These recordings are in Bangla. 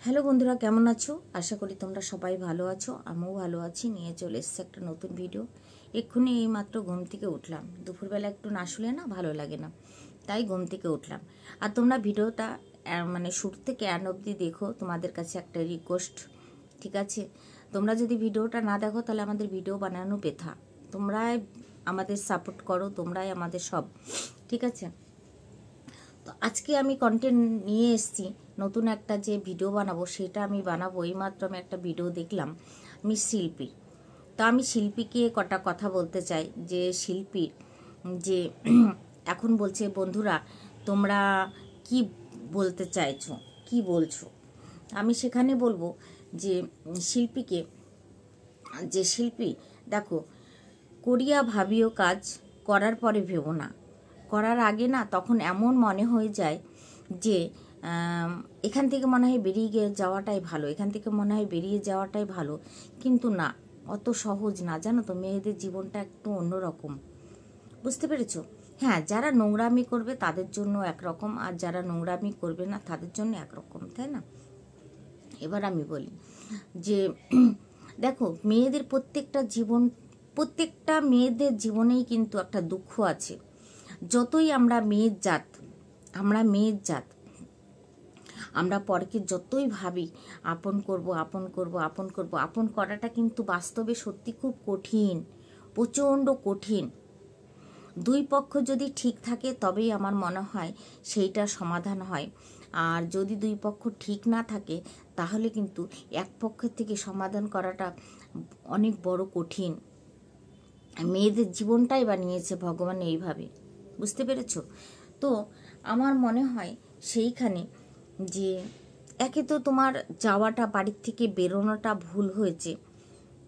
হ্যালো বন্ধুরা, কেমন আছো? আশা করি তোমরা সবাই ভালো আছো। আমিও ভালো আছি। নিয়ে চলে এসেছি একটা নতুন ভিডিও। এক্ষুনি এইমাত্র ঘুম থেকে উঠলাম। দুপুরবেলা একটু না শুলে না ভালো লাগে না, তাই ঘুম থেকে উঠলাম। আর তোমরা ভিডিওটা মানে শুরু থেকে এন্ড অবধি দেখো। তোমাদের কাছে একটা রিকোয়েস্ট, ঠিক আছে? তোমরা যদি ভিডিওটা না দেখো তাহলে আমাদের ভিডিও বানানো বৃথা। তোমরাই আমাদের সাপোর্ট করো, তোমরাই আমাদের সব, ঠিক আছে? তো আজকে আমি কন্টেন্ট নিয়ে এসেছি, নতুন একটা যে ভিডিও বানাবো সেটা আমি বানাবো। এইমাত্র আমি একটা ভিডিও দেখলাম, আমি শিল্পী। তো আমি শিল্পীকে কটা কথা বলতে চাই। যে শিল্পীর যে এখন বলছে, বন্ধুরা তোমরা কি বলতে চাইছো, কি বলছো? আমি সেখানে বলবো যে শিল্পীকে, যে শিল্পী দেখো, করিয়া ভাবিও কাজ, করার পরে ভেবো না। করার আগে না তখন এমন মনে হয়ে যায় যে এখান থেকে মনে হয় বেরিয়ে যাওয়াটাই ভালো, এখান থেকে মনে হয় বেরিয়ে যাওয়াটাই ভালো। কিন্তু না, অত সহজ না, জানো তো। মেয়েদের জীবনটা একটু অন্যরকম, বুঝতে পেরেছো? হ্যাঁ, যারা নোংরামি করবে তাদের জন্য একরকম, আর যারা নোংরামি করবে না তাদের জন্য একরকম, তাই না? এবার আমি বলি যে দেখো, মেয়েদের প্রত্যেকটা মেয়েদের জীবনেই কিন্তু একটা দুঃখ আছে। যতই আমরা মেয়ের জাত, আমরা পরকে যতই ভাবি আপন করব, আপন করাটা কিন্তু বাস্তবে সত্যি খুব কঠিন, প্রচণ্ড কঠিন। দুই পক্ষ যদি ঠিক থাকে তবেই আমার মনে হয় সেইটার সমাধান হয়। আর যদি দুই পক্ষ ঠিক না থাকে তাহলে কিন্তু এক পক্ষের থেকে সমাধান করাটা অনেক বড় কঠিন। মেয়েদের জীবনটাই বানিয়েছে ভগবান এইভাবে, বুঝতে পেরেছ? তো আমার মনে হয় সেইখানে যে একে তো তোমার যাওয়াটা, বাড়ির থেকে বেরোনোটা ভুল হয়েছে।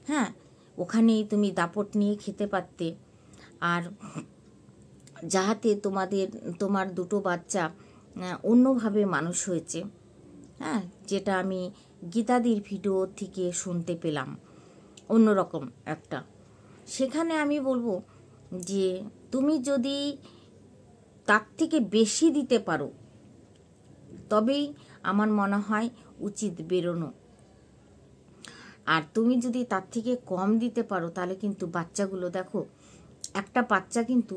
হ্যাঁ, ওখানেই তুমি দাপট নিয়ে খেতে পারতে। আর যাহাতে তোমার দুটো বাচ্চা অন্যভাবে মানুষ হয়েছে, হ্যাঁ, যেটা আমি গীতাদির ভিডিও থেকে শুনতে পেলাম, অন্যরকম একটা। সেখানে আমি বলবো যে তুমি যদি তার থেকে বেশি দিতে পারো তবেই আমার মনে হয় উচিত বেরোনো। আর তুমি যদি তার থেকে কম দিতে পারো তাহলে কিন্তু বাচ্চাগুলো, দেখো, একটা বাচ্চা কিন্তু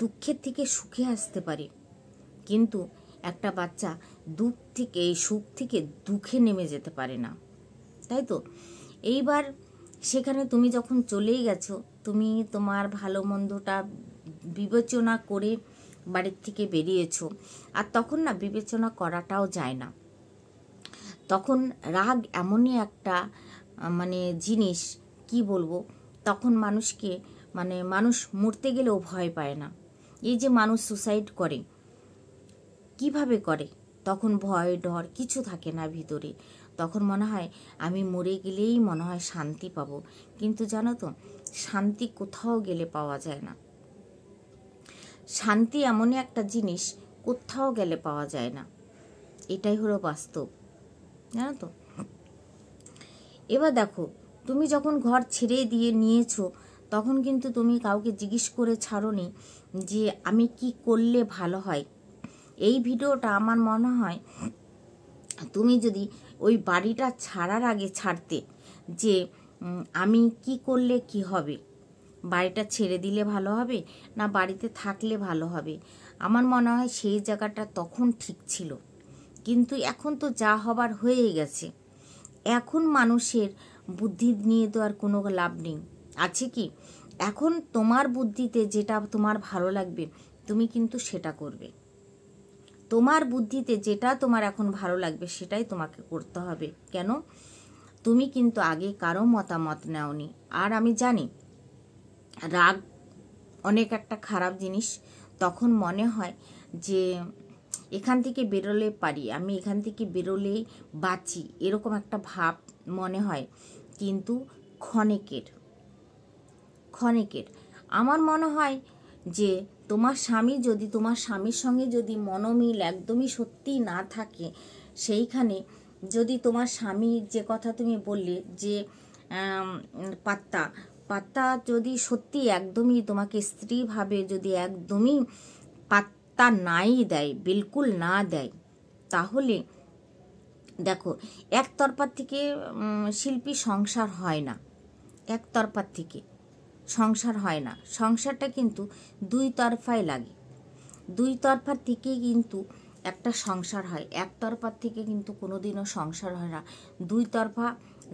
দুঃখের থেকে সুখে আসতে পারে, কিন্তু একটা বাচ্চা সুখ থেকে দুঃখে নেমে যেতে পারে না, তাই তো? এইবার সেখানে তুমি যখন চলেই গেছো, তুমি তোমার ভালো মন্দটা বিবেচনা করে বাড়ির থেকে বেরিয়েছো। আর তখন না বিবেচনা করাটাও যায় না। তখন রাগ এমনই একটা মানে জিনিস, কি বলবো, তখন মানুষকে মানুষ মরতে গেলেও ভয় পায় না। এই যে মানুষ সুসাইড করে, কিভাবে করে? তখন ভয় ডর কিছু থাকে না ভিতরে। তখন মনে হয় আমি মরে গেলেই মনে হয় শান্তি পাবো। কিন্তু জানো তো, শান্তি কোথাও গেলে পাওয়া যায় না। শান্তি এমনই একটা জিনিস, কোথাও গেলে পাওয়া যায় না। এটাই হলো বাস্তব, জানো তো। এবার দেখো, তুমি যখন ঘর ছেড়ে দিয়ে নিয়েছো তখন কিন্তু তুমি কাউকে জিজ্ঞেস করে ছাড়োনি যে আমি কি করলে ভালো হয়। এই ভিডিওটা আমার মনে হয় তুমি যদি ওই বাড়িটা ছাড়ার আগে ছাড়তে, যে আমি কি করলে কি হবে, বাড়িটা ছেড়ে দিলে ভালো হবে না বাড়িতে থাকলে ভালো হবে, আমার মনে হয় সেই জায়গাটা তখন ঠিক ছিল। কিন্তু এখন তো যা হবার হয়ে গেছে। এখন মানুষের বুদ্ধি নিয়ে তো আর কোনো লাভ নেই, আছে কি? এখন তোমার বুদ্ধিতে যেটা তোমার ভালো লাগবে তুমি কিন্তু সেটা করবে। তোমার বুদ্ধিতে যেটা তোমার এখন ভালো লাগবে সেটাই তোমাকে করতে হবে। কেন? তুমি কিন্তু আগে কারো মতামত নেওনি। আর আমি জানি রাগ অনেক একটা খারাপ জিনিস। তখন মনে হয় যে এখান থেকে বেরোলে পারি, আমি এখান থেকে বেরোলেই বাঁচি, এরকম একটা ভাব মনে হয়। কিন্তু ক্ষণিকের আমার মনে হয় যে তোমার স্বামীর সঙ্গে যদি মনোমিল একদমই সত্যি না থাকে, সেইখানে যদি তোমার স্বামী, যে কথা তুমি বললে যে পাত্তা যদি সত্যি একদমই তোমাকে স্ত্রী ভাবে, যদি একদমই পাত্তা নাই দেয়, বিলকুল না দেয়, তাহলে দেখো, একতরফার থেকে শিল্পী সংসার হয় না, একতরফার থেকে সংসার হয় না। সংসারটা কিন্তু দুই তরফায় লাগে, দুই তরফার থেকেই কিন্তু একটা সংসার হয়, একতরফার থেকে কিন্তু কোনোদিনও সংসার হয় না। দুই তরফা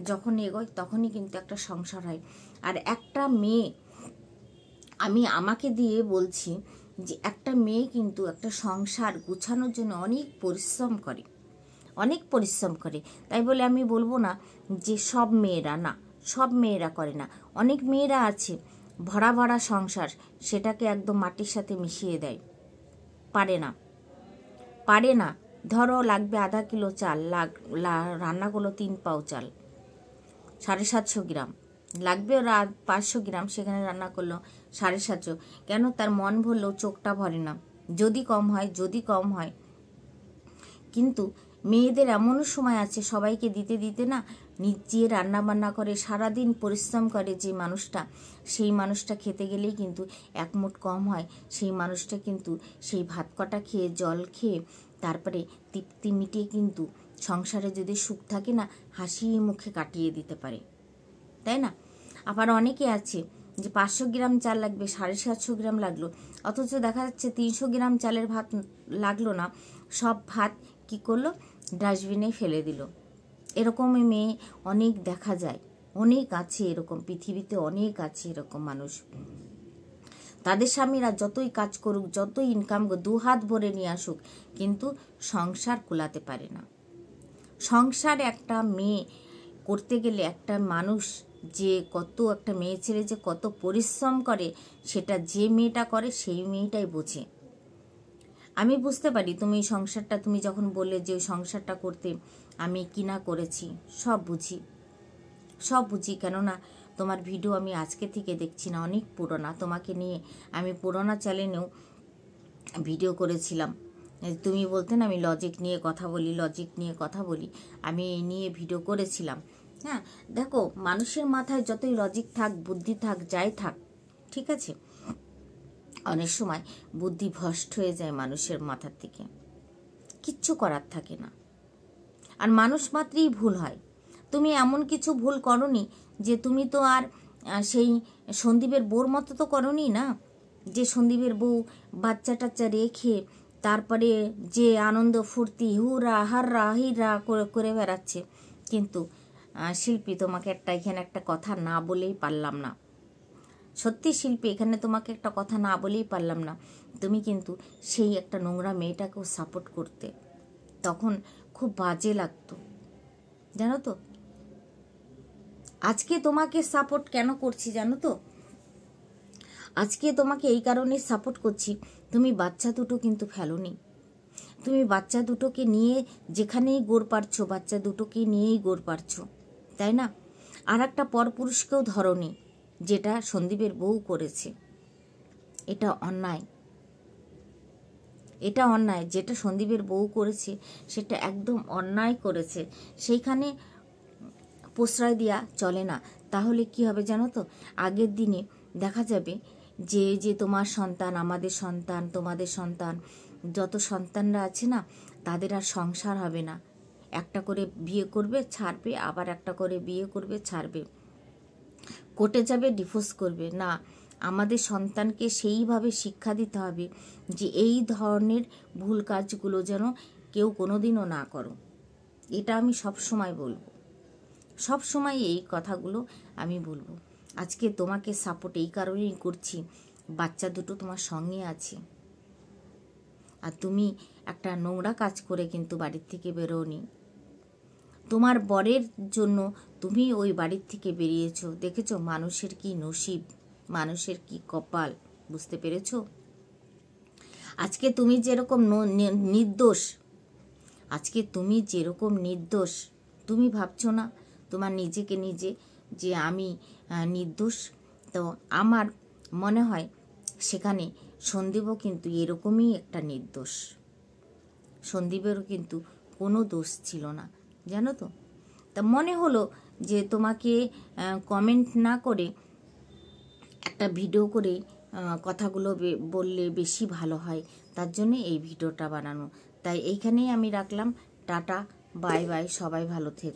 যখন এগোয় তখনই কিন্তু একটা সংসার হয়। আর একটা মেয়ে, আমি আমাকে দিয়ে বলছি যে একটা মেয়ে কিন্তু একটা সংসার গুছানোর জন্য অনেক পরিশ্রম করে, অনেক পরিশ্রম করে। তাই বলে আমি বলবো না যে সব মেয়েরা, না, সব মেয়েরা করে না। অনেক মেয়েরা আছে ভরা ভরা সংসার, সেটাকে একদম মাটির সাথে মিশিয়ে দেয়, পারে না, পারে না। ধরো লাগবে আধা কিলো চাল, রান্না করলো 3 পাও চাল, 750 গ্রাম লাগবে, ওরা 500 গ্রাম, সেখানে রান্না করলো 750। কেন? তার মন ভরলেও চোখটা ভরে না, যদি কম হয়, যদি কম হয়। কিন্তু মেয়েদের এমনও সময় আছে সবাইকে দিতে দিতে না নিজে রান্না বান্না করে সারাদিন পরিশ্রম করে যে মানুষটা, সেই মানুষটা খেতে গেলেই কিন্তু এক মুঠ কম হয়। সেই মানুষটা কিন্তু সেই ভাত কটা খেয়ে, জল খেয়ে, তারপরে তৃপ্তি মিটিয়ে কিন্তু সংসারে যদি সুখ থাকে না, হাসি মুখে কাটিয়ে দিতে পারে, তাই না? আবার অনেকে আছে যে 500 গ্রাম চাল লাগবে, 750 গ্রাম লাগলো, অথচ দেখা যাচ্ছে 300 গ্রাম চালের ভাত লাগলো না, সব ভাত কি করলো, ডাস্টবিনে ফেলে দিল। এরকমই মেয়ে অনেক দেখা যায়, অনেক আছে এরকম, পৃথিবীতে অনেক আছে এরকম মানুষ। তাদের স্বামীরা যতই কাজ করুক, যতই ইনকাম 2 হাত ভরে নিয়ে আসুক, কিন্তু সংসার কুলাতে পারে না। সংসার একটা মেয়ে করতে গেলে, একটা মানুষ যে কত, একটা মেয়ে ছেলে যে কত পরিশ্রম করে, সেটা যে মেয়েটা করে সেই মেয়েটাই বোঝে। আমি বুঝতে পারি তুমি এই সংসারটা, তুমি যখন বললে যে ওই সংসারটা করতে আমি কিনা করেছি, সব বুঝি, সব বুঝি। কেননা তোমার ভিডিও আমি আজকে থেকে দেখছি না, অনেক পুরোনো। তোমাকে নিয়ে আমি পুরোনো চ্যানেলেও ভিডিও করেছিলাম, তুমি বলতেন আমি লজিক নিয়ে কথা বলি, লজিক নিয়ে কথা বলি, আমি এই নিয়ে ভিডিও করেছিলাম। হ্যাঁ, দেখো, মানুষের মাথায় যতই লজিক থাক, বুদ্ধি থাক, যাই থাক, ঠিক আছে, অনেক সময় বুদ্ধি ভ্রষ্ট হয়ে যায় মানুষের মাথার থেকে, কিচ্ছু করার থাকে না। আর মানুষ মাত্রই ভুল হয়। তুমি এমন কিছু ভুল করনি যে তুমি তো আর সেই সন্দীপের বউর মতো তো করনি না, যে সন্দীপের বউ বাচ্চা টাচ্চা রেখে তারপরে যে আনন্দ ফুর্তি হুরা হাররা হিরা করে বেড়াচ্ছে। কিন্তু শিল্পী, তোমাকে এখানে একটা কথা না বলেই পারলাম না, সত্যি শিল্পী, এখানে তোমাকে একটা কথা না বলেই পারলাম না। তুমি কিন্তু সেই একটা নোংরা মেয়েটাকেও সাপোর্ট করতে, তখন খুব বাজে লাগতো, জানো তো। আজকে তোমাকে সাপোর্ট কেন করছি জানো তো? আজকে তোমাকে এই কারণে সাপোর্ট করছি, তুমি বাচ্চা দুটো কিন্তু ফেলোনি। তুমি বাচ্চা দুটোকে নিয়ে যেখানেই গোড় পারছো, বাচ্চা দুটোকে নিয়েই গোড় পারছো, তাই না? আর একটা পরপুরুষকেও ধরনি, যেটা সন্দীপের বউ করেছে। এটা অন্যায়, এটা অন্যায়। যেটা সন্দীপের বউ করেছে সেটা একদম অন্যায় করেছে, সেইখানে প্রশ্রয় দেওয়া চলে না। তাহলে কি হবে জানো তো? আগের দিনে দেখা যাবে যে তোমার সন্তান, আমাদের সন্তান, তোমাদের সন্তান, যত সন্তানরা আছে না, তাদের আর সংসার হবে না। একটা করে বিয়ে করবে, ছাড়বে, আবার একটা করে বিয়ে করবে, ছাড়বে, কোর্টে যাবে, ডিভোর্স করবে। না, আমাদের সন্তানকে সেইভাবে শিক্ষা দিতে হবে যে এই ধরনের ভুল কাজগুলো যেন কেউ কোনোদিনও না করো। এটা আমি সব সময় বলবো, সব সময় এই কথাগুলো আমি বলবো। আজকে তোমাকে সাপোর্ট এই কারণেই করছি, বাচ্চা দুটো তোমার সঙ্গে আছে, আর তুমি একটা নোংরা কাজ করে কিন্তু বাড়ির থেকে বেরোনি। তোমার বরের জন্য তুমি ওই বাড়ির থেকে বেরিয়েছো। দেখেছো মানুষের কি নসিব, মানুষের কি কপাল, বুঝতে পেরেছো? আজকে তুমি যেরকম নির্দোষ, আজকে তুমি যেরকম নির্দোষ, তুমি ভাবছো না তোমার নিজেকে নিজে যে আমি নির্দোষ? তো আমার মনে হয় সেখানে সন্দীপও কিন্তু এরকমই একটা নির্দোষ। সন্দীপেরও কিন্তু কোনো দোষ ছিল না, জানো তো। তা মনে হলো যে তোমাকে কমেন্ট না করে একটা ভিডিও করে কথাগুলো বললে বেশি ভালো হয়, তার জন্য এই ভিডিওটা বানানো। তাই এইখানেই আমি রাখলাম। টাটা, বাই বাই, সবাই ভালো থেকো।